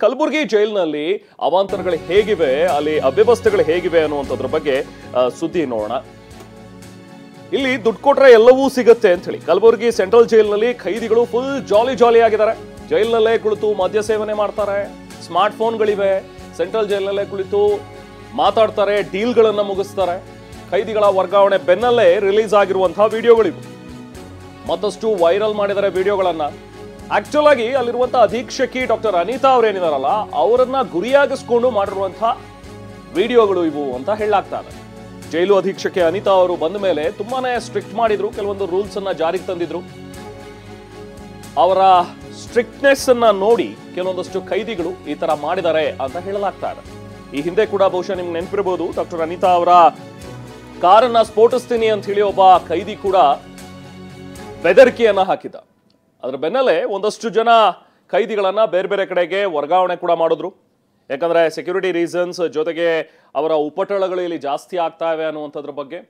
ಕಲಬುರಗಿ ಜೈಲಿನಲ್ಲಿ ಅವಾಂತರಗಳು ಹೇಗಿವೆ, ಅಲ್ಲಿ ಅವ್ಯವಸ್ಥೆಗಳು ಹೇಗಿವೆ ಅನ್ನುವಂಥದ್ರ ಬಗ್ಗೆ ಸುದ್ದಿ ನೋಡೋಣ. ಇಲ್ಲಿ ದುಡ್ಡು ಕೊಟ್ರೆ ಎಲ್ಲವೂ ಸಿಗುತ್ತೆ ಅಂತ ಹೇಳಿ ಕಲಬುರಗಿ ಸೆಂಟ್ರಲ್ ಜೈಲಿನಲ್ಲಿ ಖೈದಿಗಳು ಫುಲ್ ಜಾಲಿ ಆಗಿದ್ದಾರೆ. ಜೈಲಿನಲ್ಲೇ ಕುಳಿತು ಮದ್ಯ ಸೇವನೆ ಮಾಡ್ತಾರೆ, ಸ್ಮಾರ್ಟ್ ಫೋನ್ಗಳಿವೆ, ಸೆಂಟ್ರಲ್ ಜೈಲಿನಲ್ಲೇ ಕುಳಿತು ಮಾತಾಡ್ತಾರೆ, ಡೀಲ್ಗಳನ್ನ ಮುಗಿಸ್ತಾರೆ. ಖೈದಿಗಳ ವರ್ಗಾವಣೆ ಬೆನ್ನಲ್ಲೇ ರಿಲೀಸ್ ಆಗಿರುವಂತಹ ವಿಡಿಯೋಗಳಿವು. ಮತ್ತಷ್ಟು ವೈರಲ್ ಮಾಡಿದರೆ ವಿಡಿಯೋಗಳನ್ನ. ಆಕ್ಚುಲ್ ಆಗಿ ಅಲ್ಲಿರುವಂತಹ ಅಧೀಕ್ಷಕಿ ಡಾಕ್ಟರ್ ಅನಿತಾ ಅವರೇನಿದಾರಲ್ಲ, ಅವರನ್ನ ಗುರಿಯಾಗಿಸ್ಕೊಂಡು ಮಾಡಿರುವಂತಹ ವಿಡಿಯೋಗಳು ಇವು ಅಂತ ಹೇಳಲಾಗ್ತಾರೆ. ಜೈಲು ಅಧೀಕ್ಷಕಿ ಅನಿತಾ ಅವರು ಬಂದ ಮೇಲೆ ತುಂಬಾನೇ ಸ್ಟ್ರಿಕ್ಟ್ ಮಾಡಿದ್ರು, ಕೆಲವೊಂದು ರೂಲ್ಸ್ ಅನ್ನ ಜಾರಿಗೆ ತಂದಿದ್ರು. ಅವರ ಸ್ಟ್ರಿಕ್ಟ್ನೆಸ್ ಅನ್ನ ನೋಡಿ ಕೆಲವೊಂದಷ್ಟು ಖೈದಿಗಳು ಈ ತರ ಮಾಡಿದ್ದಾರೆ ಅಂತ ಹೇಳಲಾಗ್ತಾ ಇದೆ. ಈ ಹಿಂದೆ ಕೂಡ ಬಹುಶಃ ನಿಮ್ಗೆ ನೆನಪಿರಬಹುದು, ಡಾಕ್ಟರ್ ಅನಿತಾ ಅವರ ಕಾರನ್ನ ಸ್ಫೋಟಿಸ್ತೀನಿ ಅಂತ ಹೇಳಿ ಒಬ್ಬ ಖೈದಿ ಕೂಡ ಬೆದರಿಕೆಯನ್ನ ಹಾಕಿದ. ಅದ್ರ ಬೆನ್ನಲ್ಲೇ ಒಂದಷ್ಟು ಜನ ಖೈದಿಗಳನ್ನ ಬೇರೆ ಬೇರೆ ಕಡೆಗೆ ವರ್ಗಾವಣೆ ಕೂಡ ಮಾಡಿದ್ರು. ಯಾಕಂದ್ರೆ ಸೆಕ್ಯೂರಿಟಿ ರೀಸನ್ಸ್ ಜೊತೆಗೆ ಅವರ ಉಪಟಳಗಳು ಇಲ್ಲಿ ಜಾಸ್ತಿ ಆಗ್ತಾ ಇವೆ ಅನ್ನುವಂಥದ್ರ ಬಗ್ಗೆ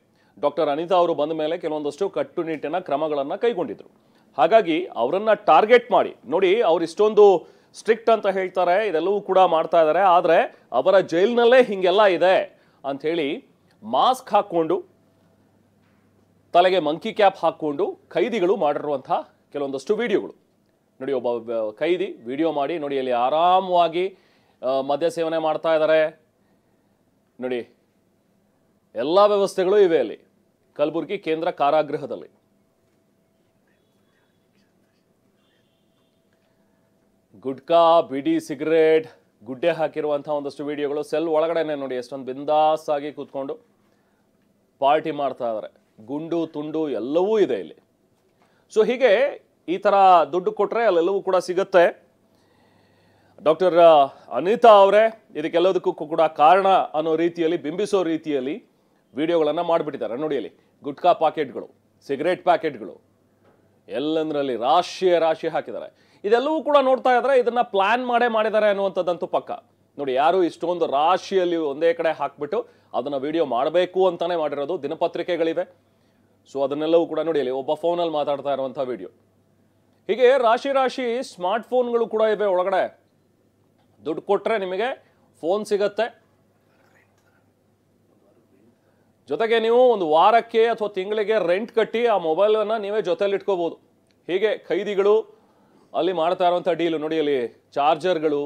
ಡಾಕ್ಟರ್ ಅನಿತಾ ಅವರು ಬಂದ ಮೇಲೆ ಕೆಲವೊಂದಷ್ಟು ಕಟ್ಟುನಿಟ್ಟಿನ ಕ್ರಮಗಳನ್ನ ಕೈಗೊಂಡಿದ್ರು. ಹಾಗಾಗಿ ಅವರನ್ನ ಟಾರ್ಗೆಟ್ ಮಾಡಿ ನೋಡಿ, ಅವ್ರು ಇಷ್ಟೊಂದು ಸ್ಟ್ರಿಕ್ಟ್ ಅಂತ ಹೇಳ್ತಾರೆ, ಇದೆಲ್ಲವೂ ಕೂಡ ಮಾಡ್ತಾ ಇದ್ದಾರೆ, ಆದ್ರೆ ಅವರ ಜೈಲಿನಲ್ಲೇ ಹಿಂಗೆಲ್ಲ ಇದೆ ಅಂತ ಹೇಳಿ ಮಾಸ್ಕ್ ಹಾಕೊಂಡು ತಲೆಗೆ ಮಂಕಿ ಕ್ಯಾಪ್ ಹಾಕೊಂಡು ಖೈದಿಗಳು ಮಾಡಿರುವಂತಹ ಕೆಲವೊಂದಷ್ಟು ವಿಡಿಯೋಗಳು ನೋಡಿ. ಒಬ್ಬ ಖೈದಿ ವಿಡಿಯೋ ಮಾಡಿ ನೋಡಿ, ಅಲ್ಲಿ ಆರಾಮವಾಗಿ ಮದ್ಯ ಸೇವನೆ ಮಾಡ್ತಾ ಇದ್ದಾರೆ ನೋಡಿ. ಎಲ್ಲ ವ್ಯವಸ್ಥೆಗಳು ಇವೆ ಅಲ್ಲಿ ಕಲಬುರಗಿ ಕೇಂದ್ರ ಕಾರಾಗೃಹದಲ್ಲಿ. ಗುಡ್ಕಾ, ಬಿಡಿ, ಸಿಗರೇಟ್, ಗುಡ್ಡೆ ಹಾಕಿರುವಂತಹ ಒಂದಷ್ಟು ವಿಡಿಯೋಗಳು. ಸೆಲ್ ಒಳಗಡೆನೆ ನೋಡಿ ಎಷ್ಟೊಂದು ಬಿಂದಾಸ್ ಆಗಿ ಕೂತ್ಕೊಂಡು ಪಾರ್ಟಿ ಮಾಡ್ತಾ ಇದ್ದಾರೆ. ಗುಂಡು ತುಂಡು ಎಲ್ಲವೂ ಇದೆ ಇಲ್ಲಿ. ಸೊ ಹೀಗೆ ಈ ತರ ದುಡ್ಡು ಕೊಟ್ರೆ ಅಲ್ಲೆಲ್ಲವೂ ಕೂಡ ಸಿಗುತ್ತೆ. ಡಾಕ್ಟರ್ ಅನಿತಾ ಅವರೇ ಇದಕ್ಕೆಲ್ಲದಕ್ಕೂ ಕೂಡ ಕಾರಣ ಅನ್ನೋ ರೀತಿಯಲ್ಲಿ ಬಿಂಬಿಸೋ ರೀತಿಯಲ್ಲಿ ವಿಡಿಯೋಗಳನ್ನ ಮಾಡಿಬಿಟ್ಟಿದ್ದಾರೆ ನೋಡಿ. ಅಲ್ಲಿ ಗುಟ್ಕಾ ಪ್ಯಾಕೆಟ್ಗಳು, ಸಿಗರೇಟ್ ಪ್ಯಾಕೆಟ್ಗಳು ಎಲ್ಲಂದ್ರಲ್ಲಿ ರಾಶಿ ಹಾಕಿದ್ದಾರೆ. ಇದೆಲ್ಲವೂ ಕೂಡ ನೋಡ್ತಾ ಇದ್ರೆ ಇದನ್ನ ಪ್ಲಾನ್ ಮಾಡಿದ್ದಾರೆ ಅನ್ನುವಂಥದ್ದಂತೂ ಪಕ್ಕ ನೋಡಿ. ಯಾರು ಇಷ್ಟೊಂದು ರಾಶಿಯಲ್ಲಿ ಒಂದೇ ಕಡೆ ಹಾಕ್ಬಿಟ್ಟು ಅದನ್ನ ವಿಡಿಯೋ ಮಾಡಬೇಕು ಅಂತಾನೆ ಮಾಡಿರೋದು. ದಿನಪತ್ರಿಕೆಗಳಿವೆ, ಸೊ ಅದನ್ನೆಲ್ಲವೂ ಕೂಡ ನೋಡಿ. ಅಲ್ಲಿ ಒಬ್ಬ ಫೋನಲ್ಲಿ ಮಾತಾಡ್ತಾ ಇರುವಂತಹ ವಿಡಿಯೋ. ಹೀಗೆ ರಾಶಿ ಸ್ಮಾರ್ಟ್ ಫೋನ್ಗಳು ಕೂಡ ಇವೆ ಒಳಗಡೆ. ದುಡ್ಡು ಕೊಟ್ರೆ ನಿಮಗೆ ಫೋನ್ ಸಿಗತ್ತೆ, ಜೊತೆಗೆ ನೀವು ಒಂದು ವಾರಕ್ಕೆ ಅಥವಾ ತಿಂಗಳಿಗೆ ರೆಂಟ್ ಕಟ್ಟಿ ಆ ಮೊಬೈಲ್ ಅನ್ನ ನೀವೇ ಜೊತೆಲಿ ಇಟ್ಕೋಬಹುದು. ಹೀಗೆ ಖೈದಿಗಳು ಅಲ್ಲಿ ಮಾಡ್ತಾ ಇರುವಂಥ ಡೀಲು ನೋಡಿ. ಅಲ್ಲಿ ಚಾರ್ಜರ್ಗಳು,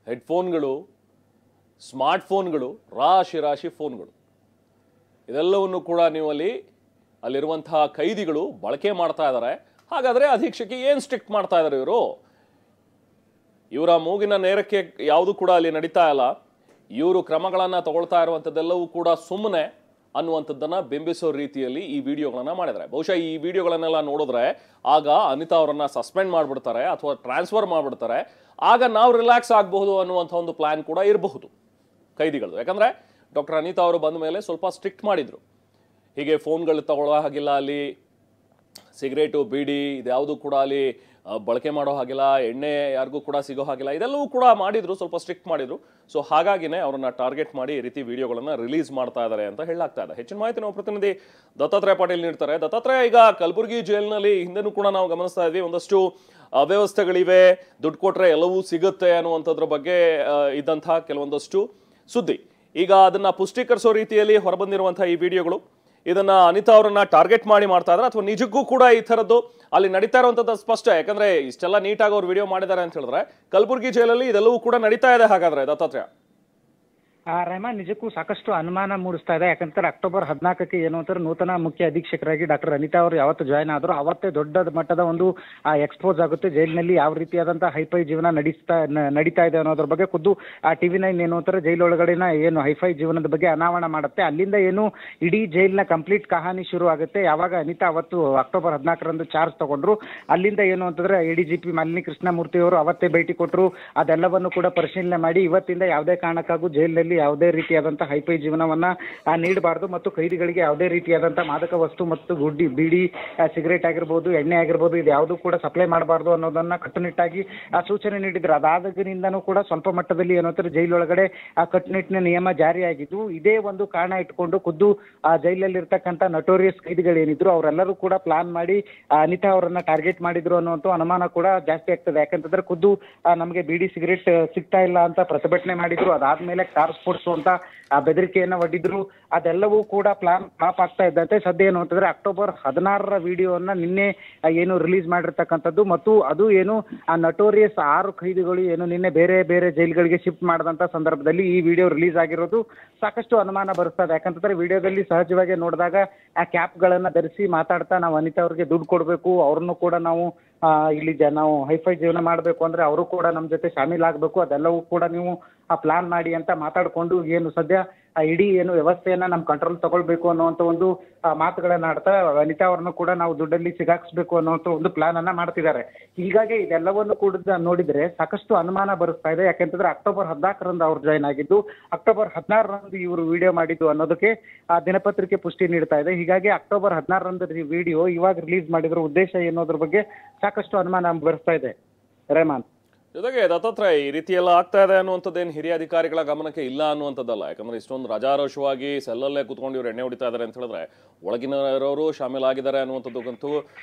ಹೆಡ್ಫೋನ್ಗಳು, ಸ್ಮಾರ್ಟ್ ಫೋನ್ಗಳು, ರಾಶಿ ಫೋನ್ಗಳು, ಇದೆಲ್ಲವನ್ನು ಕೂಡ ನೀವು ಅಲ್ಲಿರುವಂತಹ ಖೈದಿಗಳು ಬಳಕೆ ಮಾಡ್ತಾ ಇದ್ದಾರೆ. ಹಾಗಾದ್ರೆ ಅಧೀಕ್ಷಕಿ ಏನ್ ಸ್ಟ್ರಿಕ್ಟ್ ಮಾಡ್ತಾ ಇದ್ದಾರೆ ಇವರು? ಇವರ ಮೂಗಿನ ನೇರಕ್ಕೆ ಯಾವುದು ಕೂಡ ಅಲ್ಲಿ ನಡೀತಾ ಇಲ್ಲ. ಇವರು ಕ್ರಮಗಳನ್ನ ತಗೊಳ್ತಾ ಇರುವಂಥದ್ದೆಲ್ಲವೂ ಕೂಡ ಸುಮ್ಮನೆ ಅನ್ನುವಂಥದ್ದನ್ನ ಬಿಂಬಿಸೋ ರೀತಿಯಲ್ಲಿ ಈ ವಿಡಿಯೋಗಳನ್ನ ಮಾಡಿದ್ದಾರೆ. ಬಹುಶಃ ಈ ವಿಡಿಯೋಗಳನ್ನೆಲ್ಲ ನೋಡಿದ್ರೆ ಆಗ ಅನಿತಾ ಅವರನ್ನ ಸಸ್ಪೆಂಡ್ ಮಾಡ್ಬಿಡ್ತಾರೆ ಅಥವಾ ಟ್ರಾನ್ಸ್ಫರ್ ಮಾಡ್ಬಿಡ್ತಾರೆ. ಆಗ ನಾವು ರಿಲ್ಯಾಕ್ಸ್ ಆಗಬಹುದು ಅನ್ನುವಂಥ ಒಂದು ಪ್ಲಾನ್ ಕೂಡ ಇರಬಹುದು ಖೈದಿಗಳು. ಯಾಕಂದ್ರೆ ಡಾಕ್ಟರ್ ಅನಿತಾ ಅವರು ಬಂದ ಮೇಲೆ ಸ್ವಲ್ಪ ಸ್ಟ್ರಿಕ್ಟ್ ಮಾಡಿದ್ರು. ಹೀಗೆ ಫೋನ್ಗಳು ತಗೊಳ್ಳೋ ಹಾಗಿಲ್ಲ, ಅಲ್ಲಿ ಸಿಗರೇಟು, ಬೀಡಿ ಇದ್ಯಾವುದು ಕೂಡ ಅಲ್ಲಿ ಬಳಕೆ ಮಾಡೋ ಹಾಗಿಲ್ಲ, ಎಣ್ಣೆ ಯಾರಿಗೂ ಕೂಡ ಸಿಗೋ ಹಾಗಿಲ್ಲ, ಇದೆಲ್ಲವೂ ಕೂಡ ಮಾಡಿದ್ರು, ಸ್ವಲ್ಪ ಸ್ಟ್ರಿಕ್ಟ್ ಮಾಡಿದ್ರು. ಸೊ ಹಾಗಾಗಿನೇ ಅವರನ್ನ ಟಾರ್ಗೆಟ್ ಮಾಡಿ ಈ ರೀತಿ ವಿಡಿಯೋಗಳನ್ನ ರಿಲೀಸ್ ಮಾಡ್ತಾ ಇದ್ದಾರೆ ಅಂತ ಹೇಳಲಾಗ್ತಾ ಇದೆ. ಹೆಚ್ಚಿನ ಮಾಹಿತಿ ನಾವು ಪ್ರತಿನಿಧಿ ದತ್ತಾತ್ರೇಯ ಪಾಟೀಲ್ ನೀಡ್ತಾರೆ. ದತ್ತಾತ್ರೇಯ, ಈಗ ಕಲಬುರಗಿ ಜೈಲಿನಲ್ಲಿ ಹಿಂದೆನೂ ಕೂಡ ನಾವು ಗಮನಿಸ್ತಾ ಇದ್ವಿ, ಒಂದಷ್ಟು ಅವ್ಯವಸ್ಥೆಗಳಿವೆ, ದುಡ್ಡು ಕೊಟ್ರೆ ಎಲ್ಲವೂ ಸಿಗುತ್ತೆ ಅನ್ನುವಂಥದ್ರ ಬಗ್ಗೆ ಇದ್ದಂತಹ ಕೆಲವೊಂದಷ್ಟು ಸುದ್ದಿ. ಈಗ ಅದನ್ನ ಪುಷ್ಟೀಕರಿಸೋ ರೀತಿಯಲ್ಲಿ ಹೊರಬಂದಿರುವಂತಹ ಈ ವಿಡಿಯೋಗಳು, ಇದನ್ನ ಅನಿತಾ ಅವರನ್ನ ಟಾರ್ಗೆಟ್ ಮಾಡಿ ಮಾಡ್ತಾ ಇದ್ದಾರೆ ಅಥವಾ ನಿಜಕ್ಕೂ ಕೂಡ ಈ ಥರದ್ದು ಅಲ್ಲಿ ನಡೀತಾ ಇರುವಂಥದ್ದು ಸ್ಪಷ್ಟ? ಯಾಕಂದ್ರೆ ಇಷ್ಟೆಲ್ಲ ನೀಟಾಗಿ ಅವ್ರು ವಿಡಿಯೋ ಮಾಡಿದ್ದಾರೆ ಅಂತ ಹೇಳಿದ್ರೆ ಕಲಬುರಗಿ ಜೈಲಲ್ಲಿ ಇದೆಲ್ಲವೂ ಕೂಡ ನಡೀತಾ ಇದೆ. ಹಾಗಾದ್ರೆ ದತ್ತಾತ್ರೇಯ, ರೆಹಮಾನ್, ನಿಜಕ್ಕೂ ಸಾಕಷ್ಟು ಅನುಮಾನ ಮೂಡಿಸ್ತಾ ಇದೆ. ಯಾಕಂತಾರೆ ಅಕ್ಟೋಬರ್ 14ಕ್ಕೆ ಏನು ಅಂತಾರೆ ನೂತನ ಮುಖ್ಯ ಅಧೀಕ್ಷಕರಾಗಿ ಡಾಕ್ಟರ್ ಅನಿತಾ ಅವರು ಯಾವತ್ತು ಜಾಯ್ನ್ ಆದ್ರು ಅವತ್ತೇ ದೊಡ್ಡ ಮಟ್ಟದ ಒಂದು ಎಕ್ಸ್ಪೋಸ್ ಆಗುತ್ತೆ. ಜೈಲಿನಲ್ಲಿ ಯಾವ ರೀತಿಯಾದಂತಹ ಹೈಫೈ ಜೀವನ ನಡೀತಾ ಇದೆ ಅನ್ನೋದ್ರ ಬಗ್ಗೆ ಖುದ್ದು TV9 ಏನು ಅಂತಾರೆ ಜೈಲೊಳಗಡೆನ ಏನು ಹೈಫೈ ಜೀವನದ ಬಗ್ಗೆ ಅನಾವರಣ ಮಾಡುತ್ತೆ. ಅಲ್ಲಿಂದ ಏನು ಇಡೀ ಜೈಲಿನ ಕಂಪ್ಲೀಟ್ ಕಹಾನಿ ಶುರು ಆಗುತ್ತೆ. ಯಾವಾಗ ಅನಿತಾ ಅವತ್ತು ಅಕ್ಟೋಬರ್ 14ರಂದು ಚಾರ್ಜ್ ತಗೊಂಡ್ರು, ಅಲ್ಲಿಂದ ಏನು ಅಂತಂದ್ರೆ ADGP ಮಾಲಿನಿ ಕೃಷ್ಣಮೂರ್ತಿ ಅವರು ಅವತ್ತೇ ಭೇಟಿ ಕೊಟ್ಟರು. ಅದೆಲ್ಲವನ್ನು ಕೂಡ ಪರಿಶೀಲನೆ ಮಾಡಿ ಇವತ್ತಿಂದ ಯಾವುದೇ ಕಾರಣಕ್ಕಾಗೂ ಜೈಲಿನಲ್ಲಿ ಜೈಲಿನಲ್ಲಿ ಯಾವುದೇ ರೀತಿಯಾದಂತಹ ಹೈಫೈ ಜೀವನವನ್ನ ನೀಡಬಾರದು ಮತ್ತು ಕೈದಿಗಳಿಗೆ ಯಾವುದೇ ರೀತಿಯಾದಂತಹ ಮಾದಕ ವಸ್ತು ಮತ್ತು ಬೀಡಿ ಸಿಗರೇಟ್ ಆಗಿರ್ಬೋದು, ಎಣ್ಣೆ ಆಗಿರ್ಬೋದು, ಇದು ಯಾವುದು ಕೂಡ ಸಪ್ಲೈ ಮಾಡಬಾರ್ದು ಅನ್ನೋದನ್ನ ಕಟ್ಟುನಿಟ್ಟಾಗಿ ಸೂಚನೆ ನೀಡಿದ್ರು. ಅದಾದಾಗಿನಿಂದನೂ ಕೂಡ ಸ್ವಲ್ಪ ಮಟ್ಟದಲ್ಲಿ ಏನಂತಾರೆ ಜೈಲೊಳಗಡೆ ಕಟ್ಟುನಿಟ್ಟಿನ ನಿಯಮ ಜಾರಿಯಾಗಿದ್ದು, ಇದೇ ಒಂದು ಕಾರಣ ಇಟ್ಕೊಂಡು ಖುದ್ದು ಜೈಲಲ್ಲಿ ಇರ್ತಕ್ಕಂಥ ನಟೋರಿಯಸ್ ಕೈದಿಗಳೇನಿದ್ರು ಅವರೆಲ್ಲರೂ ಕೂಡ ಪ್ಲಾನ್ ಮಾಡಿ ಅನಿತಾ ಅವರನ್ನ ಟಾರ್ಗೆಟ್ ಮಾಡಿದ್ರು ಅನ್ನುವಂಥ ಅನುಮಾನ ಕೂಡ ಜಾಸ್ತಿ ಆಗ್ತದೆ. ಯಾಕಂತಂದ್ರೆ ಖುದ್ದು ನಮಗೆ ಬೀಡಿ ಸಿಗರೇಟ್ ಸಿಗ್ತಾ ಇಲ್ಲ ಅಂತ ಪ್ರತಿಭಟನೆ ಮಾಡಿದ್ರು, ಅದಾದ್ಮೇಲೆ ಕಾರ್ ಸ್ಫೋಟಿಸುವಂತ ಬೆದರಿಕೆಯನ್ನ ಒಡ್ಡಿದ್ರು. ಅದೆಲ್ಲವೂ ಕೂಡ ಪ್ಲಾನ್ ಫ್ಲಾಪ್ ಆಗ್ತಾ ಇದ್ದಂತೆ ಸದ್ಯ ಏನು ಅಂತಂದ್ರೆ ಅಕ್ಟೋಬರ್ 16ರ ವಿಡಿಯೋವನ್ನ ನಿನ್ನೆ ಏನು ರಿಲೀಸ್ ಮಾಡಿರ್ತಕ್ಕಂಥದ್ದು ಮತ್ತು ಅದು ಏನು ನಟೋರಿಯಸ್ 6 ಕೈದಿಗಳು ಏನು ನಿನ್ನೆ ಬೇರೆ ಬೇರೆ ಜೈಲ್ಗಳಿಗೆ ಶಿಫ್ಟ್ ಮಾಡಿದಂತ ಸಂದರ್ಭದಲ್ಲಿ ಈ ವಿಡಿಯೋ ರಿಲೀಸ್ ಆಗಿರೋದು ಸಾಕಷ್ಟು ಅನುಮಾನ ಬರುತ್ತದೆ. ಯಾಕಂತಂದ್ರೆ ವಿಡಿಯೋದಲ್ಲಿ ಸಹಜವಾಗಿ ನೋಡಿದಾಗ ಆ ಕ್ಯಾಪ್ ಗಳನ್ನ ಧರಿಸಿ ಮಾತಾಡ್ತಾ ನಾವು ಅನಿತಾ ಅವ್ರಿಗೆ ದುಡ್ಡು ಕೊಡ್ಬೇಕು, ಅವ್ರನ್ನು ಕೂಡ ನಾವು ಇಲ್ಲಿ ನಾವು ಹೈಫೈ ಜೀವನ ಮಾಡಬೇಕು ಅಂದ್ರೆ ಅವರು ಕೂಡ ನಮ್ಮ ಜೊತೆ ಶಾಮೀಲಾಗಬೇಕು, ಅದೆಲ್ಲವೂ ಕೂಡ ನೀವು ಪ್ಲಾನ್ ಮಾಡಿ ಅಂತ ಮಾತಾಡ್ಕೊಂಡು ಏನು ಸದ್ಯ ಇಡೀ ಏನು ವ್ಯವಸ್ಥೆಯನ್ನ ನಮ್ಮ ಕಂಟ್ರೋಲ್ ತಗೊಳ್ಬೇಕು ಅನ್ನುವಂಥ ಒಂದು ಮಾತುಗಳನ್ನ ಆಡ್ತಾ ಅನಿತಾ ಅವ್ರನ್ನು ಕೂಡ ನಾವು ದುಡ್ಡಲ್ಲಿ ಸಿಗಾಕ್ಸ್ಬೇಕು ಅನ್ನುವಂಥ ಒಂದು ಪ್ಲಾನ್ ಅನ್ನ ಮಾಡ್ತಿದ್ದಾರೆ. ಹೀಗಾಗಿ ಇದೆಲ್ಲವನ್ನು ಕೂಡ ನೋಡಿದ್ರೆ ಸಾಕಷ್ಟು ಅನುಮಾನ ಬರುತ್ತಾ ಇದೆ. ಯಾಕೆಂತಂದ್ರೆ ಅಕ್ಟೋಬರ್ 14ರಂದು ಅವ್ರು ಜಾಯ್ನ್ ಆಗಿದ್ದು, ಅಕ್ಟೋಬರ್ 16ರಂದು ಇವರು ವಿಡಿಯೋ ಮಾಡಿದ್ದು ಅನ್ನೋದಕ್ಕೆ ದಿನಪತ್ರಿಕೆ ಪುಷ್ಟಿ ನೀಡ್ತಾ ಇದೆ. ಹೀಗಾಗಿ ಅಕ್ಟೋಬರ್ 16ರಂದು ವಿಡಿಯೋ ಇವಾಗ ರಿಲೀಸ್ ಮಾಡಿದ್ರ ಉದ್ದೇಶ ಏನೋದ್ರ ಬಗ್ಗೆ ಸಾಕಷ್ಟು ಅನುಮಾನ ಬರ್ತಾ ಇದೆ. ರೆಹಮಾನ್, ಜೊತೆಗೆ ದತ್ತಾತ್ರೇಯ ಈ ರೀತಿ ಎಲ್ಲ ಆಗ್ತಾ ಇದೆ ಅನ್ನುವಂಥದ್ದೇನು ಹಿರಿಯ ಅಧಿಕಾರಿಗಳ ಗಮನಕ್ಕೆ ಇಲ್ಲ ಅನ್ನುವಂಥದ್ದಲ್ಲ. ಯಾಕಂದ್ರೆ ಇಷ್ಟೊಂದು ರಾಜಾರೋಷವಾಗಿ ಸೆಲ್ಲಲ್ಲೇ ಕುತ್ಕೊಂಡು ಇವ್ರು ಎಣ್ಣೆ ಹೊಡಿತಾ ಇದ್ದಾರೆ ಅಂತ ಹೇಳಿದ್ರೆ ಒಳಗಿನವರವರು ಶಾಮೀಲಾಗಿದ್ದಾರೆ ಅನ್ನುವಂಥದ್ದಕ್ಕಂತೂ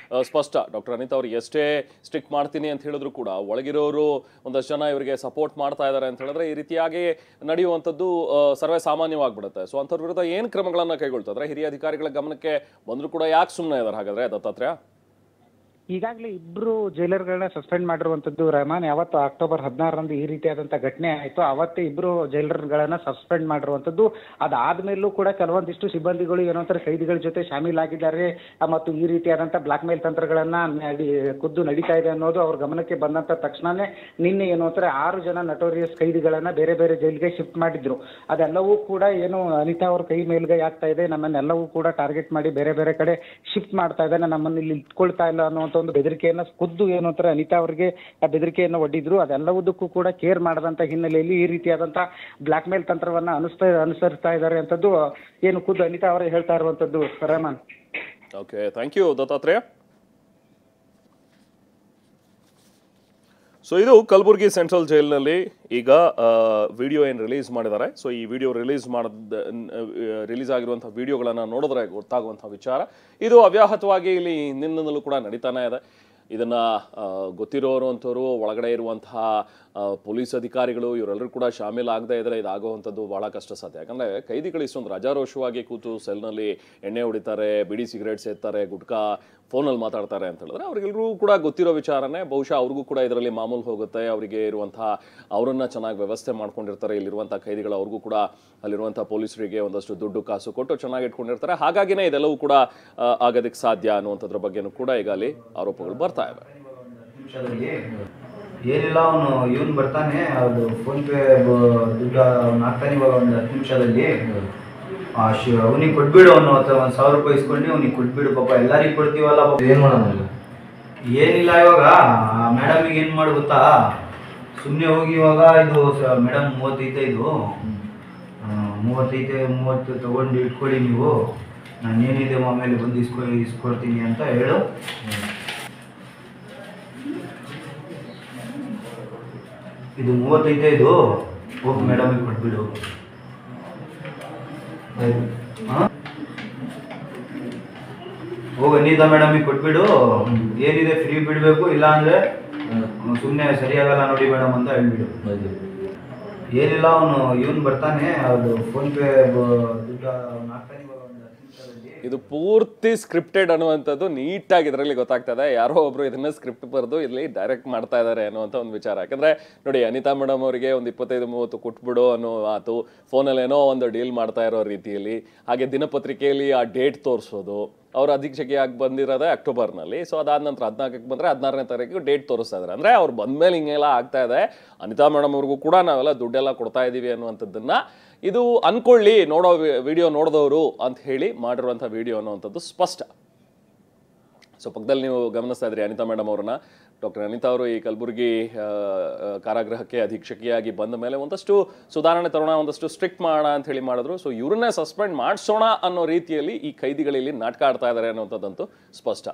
ಸ್ಪಷ್ಟ. ಡಾಕ್ಟರ್ ಅನಿತಾ ಅವ್ರು ಎಷ್ಟೇ ಸ್ಟ್ರಿಕ್ಟ್ ಮಾಡ್ತೀನಿ ಅಂತ ಹೇಳಿದ್ರು ಕೂಡ ಒಳಗಿರೋರು ಒಂದಷ್ಟು ಜನ ಇವರಿಗೆ ಸಪೋರ್ಟ್ ಮಾಡ್ತಾ ಇದ್ದಾರೆ ಅಂತ ಹೇಳಿದ್ರೆ ಈ ರೀತಿಯಾಗಿ ನಡೆಯುವಂಥದ್ದು ಸರ್ವೇ ಸಾಮಾನ್ಯವಾಗಿಬಿಡುತ್ತೆ. ಸೊ ಅಂಥವ್ರ ವಿರುದ್ಧ ಏನು ಕ್ರಮಗಳನ್ನು ಕೈಗೊಳ್ತಿದ್ರೆ ಹಿರಿಯ ಅಧಿಕಾರಿಗಳ ಗಮನಕ್ಕೆ ಬಂದರೂ ಕೂಡ ಯಾಕೆ ಸುಮ್ಮನೆ ಇದ್ದಾರೆ ಹಾಗಾದ್ರೆ ದತ್ತಾತ್ರೇಯ? ಈಗಾಗಲೇ ಇಬ್ರು ಜೈಲರ್ಗಳನ್ನ ಸಸ್ಪೆಂಡ್ ಮಾಡಿರುವಂತದ್ದು ರೆಹಮಾನ್. ಯಾವತ್ತು ಅಕ್ಟೋಬರ್ 16ರಂದು ಈ ರೀತಿಯಾದಂತಹ ಘಟನೆ ಆಯ್ತು ಅವತ್ತೇ ಇಬ್ರು ಜೈಲರ್ಗಳನ್ನ ಸಸ್ಪೆಂಡ್ ಮಾಡಿರುವಂತದ್ದು. ಅದಾದ್ಮೇಲೂ ಕೂಡ ಕೆಲವೊಂದಿಷ್ಟು ಸಿಬ್ಬಂದಿಗಳು ಏನಂತಾರೆ ಕೈದಿಗಳ ಜೊತೆ ಶಾಮೀಲಾಗಿದ್ದಾರೆ ಮತ್ತು ಈ ರೀತಿಯಾದಂತಹ ಬ್ಲಾಕ್ ಮೇಲ್ ತಂತ್ರಗಳನ್ನ ಖುದ್ದು ನಡೀತಾ ಇದೆ ಅನ್ನೋದು ಅವ್ರ ಗಮನಕ್ಕೆ ಬಂದಂತ ತಕ್ಷಣನೇ ನಿನ್ನೆ ಏನು ಅಂತಾರೆ 6 ಜನ ನಟೋರಿಯಸ್ ಕೈದಿಗಳನ್ನ ಬೇರೆ ಬೇರೆ ಜೈಲಿಗೆ ಶಿಫ್ಟ್ ಮಾಡಿದ್ರು. ಅದೆಲ್ಲವೂ ಕೂಡ ಏನು ಅನಿತಾ ಅವ್ರ ಕೈ ಮೇಲ್ಗೈ ಆಗ್ತಾ ಇದೆ, ನಮ್ಮನ್ನೆಲ್ಲವೂ ಕೂಡ ಟಾರ್ಗೆಟ್ ಮಾಡಿ ಬೇರೆ ಬೇರೆ ಕಡೆ ಶಿಫ್ಟ್ ಮಾಡ್ತಾ ಇದ್ದಾನೆ, ನಮ್ಮನ್ನ ಇಲ್ಲಿ ಇಟ್ಕೊಳ್ತಾ ಇಲ್ಲ ಅನ್ನೋ ಒಂದು ಬೆದರಿಕೆಯನ್ನ ಖುದ್ದು ಏನು ಅಂತಾರೆ ಅನಿತಾ ಅವರಿಗೆ ಆ ಬೆದರಿಕೆಯನ್ನು ಒಡ್ಡಿದ್ರು. ಅದೆಲ್ಲವುದಕ್ಕೂ ಕೂಡ ಕೇರ್ ಮಾಡದಂತ ಹಿನ್ನೆಲೆಯಲ್ಲಿ ಈ ರೀತಿಯಾದಂತಹ ಬ್ಲಾಕ್ ಮೇಲ್ ತಂತ್ರವನ್ನ ಅನುಸರಿಸ್ತಾ ಇದ್ದಾರೆ ಅಂತದ್ದು ಏನು ಖುದ್ದು ಅನಿತಾ ಅವರೇ ಹೇಳ್ತಾ ಇರುವಂತದ್ದು. Rehman, okay, thank you Dattatreya. So ಇದು ಕಲಬುರಗಿ ಸೆಂಟ್ರಲ್ ಜೈಲಿನಲ್ಲಿ ಈಗ ವಿಡಿಯೋ ಏನು ರಿಲೀಸ್ ಮಾಡಿದ್ದಾರೆ. ಸೊ ಈ ವಿಡಿಯೋ ರಿಲೀಸ್ ಆಗಿರುವಂಥ ವಿಡಿಯೋಗಳನ್ನು ನೋಡಿದ್ರೆ ಗೊತ್ತಾಗುವಂಥ ವಿಚಾರ ಇದು ಅವ್ಯಾಹತವಾಗಿ ಇಲ್ಲಿ ಹಿಂದಿನಿಂದಲೂ ಕೂಡ ನಡೀತಾನೆ ಇದೆ. ಇದನ್ನು ಗೊತ್ತಿರೋರು ಅಂಥವ್ರು ಒಳಗಡೆ ಇರುವಂತಹ ಪೊಲೀಸ್ ಅಧಿಕಾರಿಗಳು ಇವರೆಲ್ಲರೂ ಕೂಡ ಶಾಮೀಲಾಗದೇ ಇದ್ದರೆ ಇದಾಗುವಂಥದ್ದು ಭಾಳ ಕಷ್ಟ ಸಾಧ್ಯ. ಯಾಕಂದರೆ ಕೈದಿಗಳು ಇಷ್ಟೊಂದು ರಾಜಾರೋಷವಾಗಿ ಕೂತು ಸೆಲ್ನಲ್ಲಿ ಎಣ್ಣೆ ಹೊಡಿತಾರೆ, ಬಿಡಿ ಸಿಗರೇಟ್ ಸೇರ್ತಾರೆ, ಗುಟ್ಕಾ ಫೋನಲ್ಲಿ ಮಾತಾಡ್ತಾರೆ ಅಂತ ಹೇಳಿದ್ರೆ ಅವ್ರಿಗೆಲ್ಲರೂ ಕೂಡ ಗೊತ್ತಿರೋ ವಿಚಾರನೇ. ಬಹುಶಃ ಅವ್ರಿಗೂ ಕೂಡ ಇದರಲ್ಲಿ ಮಾಮೂಲು ಹೋಗುತ್ತೆ. ಅವರಿಗೆ ಇರುವಂತಹ ಅವರನ್ನು ಚೆನ್ನಾಗಿ ವ್ಯವಸ್ಥೆ ಮಾಡ್ಕೊಂಡಿರ್ತಾರೆ ಇಲ್ಲಿರುವಂಥ ಕೈದಿಗಳು. ಅವ್ರಿಗೂ ಕೂಡ ಅಲ್ಲಿರುವಂಥ ಪೊಲೀಸರಿಗೆ ಒಂದಷ್ಟು ದುಡ್ಡು ಕಾಸು ಕೊಟ್ಟು ಚೆನ್ನಾಗಿ ಇಟ್ಕೊಂಡಿರ್ತಾರೆ. ಹಾಗಾಗಿನೇ ಇದೆಲ್ಲವೂ ಕೂಡ ಆಗೋದಕ್ಕೆ ಸಾಧ್ಯ ಅನ್ನುವಂಥದ್ರ ಬಗ್ಗೆನೂ ಕೂಡ ಈಗ ಅಲ್ಲಿ ಆರೋಪಗಳು ಬರ್ತಾ ಇವೆ. ಏನಿಲ್ಲ, ಅವನು ಇವನು ಬರ್ತಾನೆ, ಅದು ಫೋನ್ ಪೇ ದುಡ್ಡು ಅವ್ನು ಹಾಕ್ತಾನೆ ಇವಾಗ ಒಂದು 10 ನಿಮಿಷದಲ್ಲಿ. ಅವನಿಗೆ ಕೊಟ್ಬಿಡು, ಅವನು 1,000 ರೂಪಾಯಿ ಇಸ್ಕೊಂಡು ಅವನಿಗೆ ಕೊಟ್ಬಿಡು. ಪಾಪ ಎಲ್ಲರಿಗೂ ಕೊಡ್ತೀವಲ್ಲ, ಏನು ಮಾಡೋಣ? ಏನಿಲ್ಲ, ಇವಾಗ ಮೇಡಮಿಗೆ ಏನು ಮಾಡಿ ಗೊತ್ತಾ, ಸುಮ್ಮನೆ ಹೋಗಿ ಇವಾಗ ಇದು ಮೇಡಮ್ 35 ಇದು 30 ತೊಗೊಂಡು ಇಟ್ಕೊಳ್ಳಿ ನೀವು, ನಾನು ಏನಿದೆ ಆಮೇಲೆ ಬಂದು ಇಸ್ಕೊಡ್ತೀನಿ ಅಂತ ಹೇಳು. ಇದು 35 ಇದು ಹೋಗಿ ಮೇಡಮಿಗೆ ಕೊಟ್ಬಿಡು. ಹೋಗಿ ಅನಿತಾ ಮೇಡಮಿಗೆ ಕೊಟ್ಬಿಡು, ಏನಿದೆ ಫ್ರೀ ಬಿಡಬೇಕು, ಇಲ್ಲ ಅಂದರೆ ಸುಮ್ಮನೆ ಸರಿಯಾಗಲ್ಲ ನೋಡಿ ಮೇಡಮ್ ಅಂತ ಹೇಳ್ಬಿಡು. ಏನಿಲ್ಲ, ಅವನು ಇವನು ಬರ್ತಾನೆ, ಅದು ಫೋನ್ ಪೇ ದುಡ್ಡು ಅವ್ನು ಹಾಕ್ತಾನೆ ಇವಾಗ ಒಂದು 10 ನಿಮಿಷದಲ್ಲಿ. ಇದು ಪೂರ್ತಿ ಸ್ಕ್ರಿಪ್ಟೆಡ್ ಅನ್ನುವಂಥದ್ದು ನೀಟಾಗಿ ಇದರಲ್ಲಿ ಗೊತ್ತಾಗ್ತದೆ. ಯಾರೋ ಒಬ್ರು ಇದನ್ನ ಸ್ಕ್ರಿಪ್ಟ್ ಬರೆದು ಇಲ್ಲಿ ಡೈರೆಕ್ಟ್ ಮಾಡ್ತಾ ಇದ್ದಾರೆ ಅನ್ನುವಂಥ ಒಂದು ವಿಚಾರ. ಯಾಕಂದ್ರೆ ನೋಡಿ, ಅನಿತಾ ಮೇಡಮ್ ಅವರಿಗೆ ಒಂದು 25-30 ಕೊಟ್ಬಿಡು ಅನ್ನೋ ಮಾತು, ಫೋನಲ್ಲಿ ಏನೋ ಒಂದು ಡೀಲ್ ಮಾಡ್ತಾ ಇರೋ ರೀತಿಯಲ್ಲಿ, ಹಾಗೆ ದಿನಪತ್ರಿಕೆಯಲ್ಲಿ ಆ ಡೇಟ್ ತೋರಿಸೋದು. ಅವ್ರು ಅಧೀಕ್ಷಕಿಯಾಗಿ ಬಂದಿರೋದೇ ಅಕ್ಟೋಬರ್ನಲ್ಲಿ. ಸೊ ಅದಾದ ನಂತರ 14ಕ್ಕೆ ಬಂದರೆ 16ನೇ ತಾರೀಕಿಗೆ ಡೇಟ್ ತೋರಿಸ್ತಾ ಇದ್ದಾರೆ. ಅಂದರೆ ಅವ್ರು ಬಂದಮೇಲೆ ಹಿಂಗೆಲ್ಲ ಆಗ್ತಾ ಇದೆ, ಅನಿತಾ ಮೇಡಮ್ ಅವ್ರಿಗೂ ಕೂಡ ನಾವೆಲ್ಲ ದುಡ್ಡೆಲ್ಲ ಕೊಡ್ತಾ ಇದ್ದೀವಿ ಅನ್ನುವಂಥದ್ದನ್ನು ಇದು ಅನ್ಕೊಳ್ಳಿ ವಿಡಿಯೋ ನೋಡಿದವರು ಅಂತ ಹೇಳಿ ಮಾಡಿರುವಂಥ ವಿಡಿಯೋ ಅನ್ನುವಂಥದ್ದು ಸ್ಪಷ್ಟ. ಸೊ ಪಕ್ಕದಲ್ಲಿ ನೀವು ಗಮನಿಸ್ತಾ ಇದ್ರಿ ಅನಿತಾ ಮೇಡಮ್ ಅವ್ರನ್ನ ಡಾಕ್ಟರ್ ಅನಿತಾ ಅವರು ಈ ಕಲಬುರಗಿ ಕಾರಾಗೃಹಕ್ಕೆ ಅಧೀಕ್ಷಕಿಯಾಗಿ ಬಂದ ಮೇಲೆ ಒಂದಷ್ಟು ಸುಧಾರಣೆ ತರೋಣ, ಒಂದಷ್ಟು ಸ್ಟ್ರಿಕ್ಟ್ ಮಾಡೋಣ ಅಂತ ಹೇಳಿ ಮಾಡಿದ್ರು. ಸೊ ಇವ್ರನ್ನೇ ಸಸ್ಪೆಂಡ್ ಮಾಡಿಸೋಣ ಅನ್ನೋ ರೀತಿಯಲ್ಲಿ ಈ ಖೈದಿಗಳಲ್ಲಿ ನಾಟಕ ಆಡ್ತಾ ಇದ್ದಾರೆ ಅನ್ನೋಂಥದ್ದಂತೂ ಸ್ಪಷ್ಟ.